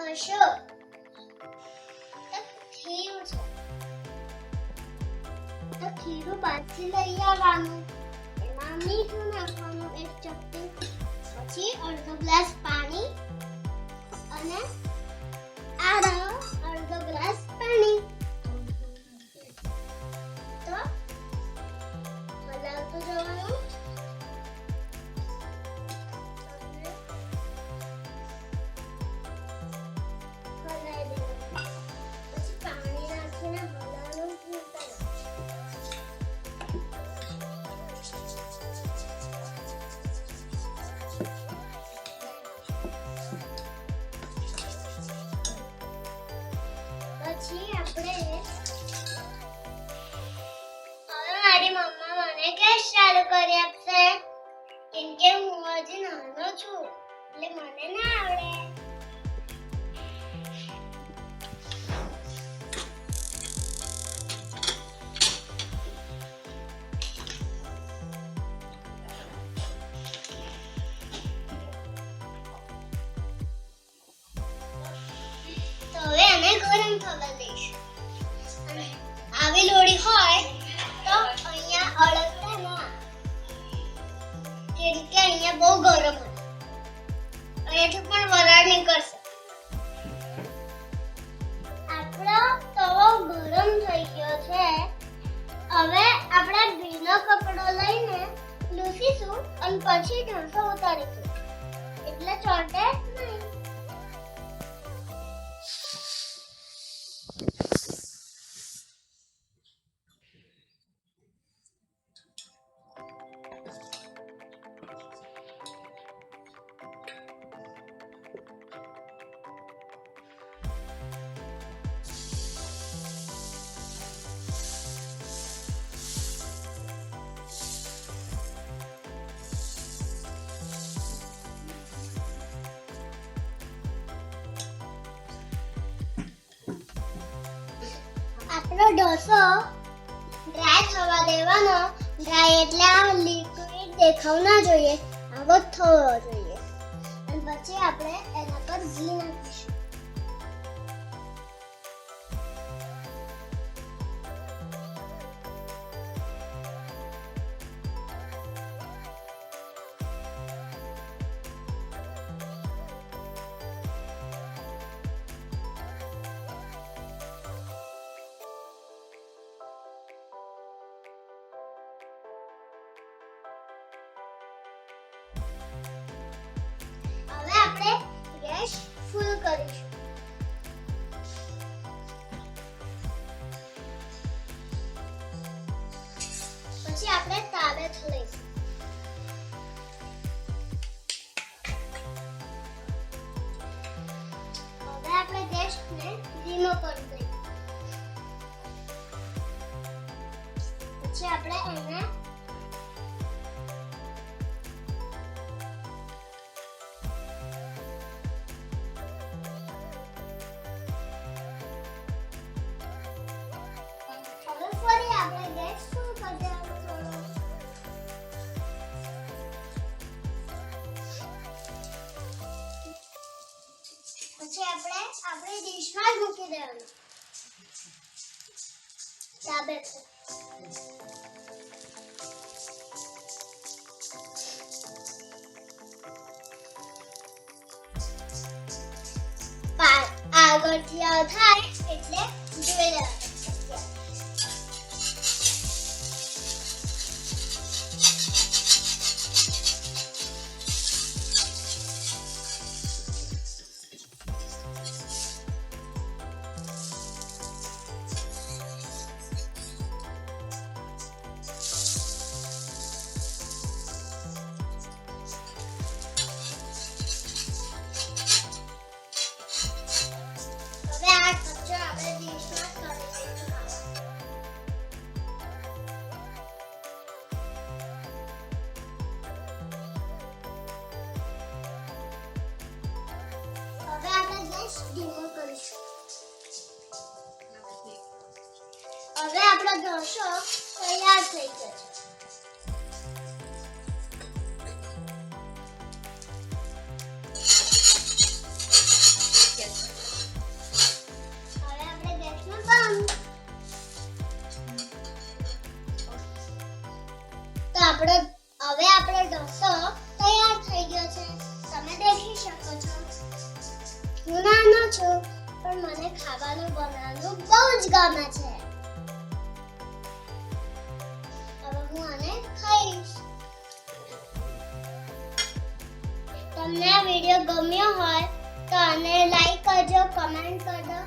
ઢોસો ખીરું છે તો ખીરું બાદથી લઈ આવવાનું, એમાં મીઠું નાખવાનું 1 ચપટી, પછી અડધો ગ્લાસ પાણી અને અડધો ગ્લાસ પાણી તો હલાવતું જવાનું. પછી આપણે હવે મારી મમ્મા મને ગેસ ચાલુ કરી આપશે કેમ કે હું હજી નાનો છું એટલે મને ના આવડે. તો હવે આને ગરમ થવા દઈશું. આવી લોડી હોય તો અહીંયા અડકતા ના, કેમ કે અહીંયા બહુ ગરમ હોય, અહીંયાથી પણ વરાળ નીકળશે. આપણો તવો ગરમ થઈ ગયો છે. હવે આપણે ભીનો કપડો લઈને લૂસીશું અને પછી ઢોસો ઉતારીશું એટલે ચોંટે નહીં. આપણો ઢોસો ડ્રાય થવા દેવાનો. ડ્રાય એટલે આ લિક્વિડ દેખાવ ના જોઈએ, આવો થવો જોઈએ. અને પછી આપણે એના પર ઘી નાખીશું. હવે આપણે ગેસ ફૂલ કરીશું. પછી આપણે તાવેથ લઈશું. હવે આપણે ગેસને ધીમો કરી દઈશું. પછી આપણે એને પછી આપણે આપણી ડીશમાં જ મૂકી દેવાનું. તાબેત આગળથી થાય એટલે જોઈ લેવાનું. હવે આપણો ઢોસો તૈયાર થઈ ગયો છે. આપણો ઢોસો તૈયાર થઈ ગયો છે. તમે દેખી શકો છો. હું નાનો છું પણ મને ખાવાનું બનાવવાનું બહુ જ ગમે છે. હવે હું આને ખાઈશ. તમને આ વિડિયો ગમ્યો હોય તો આને લાઈક કરજો, કમેન્ટ કરજો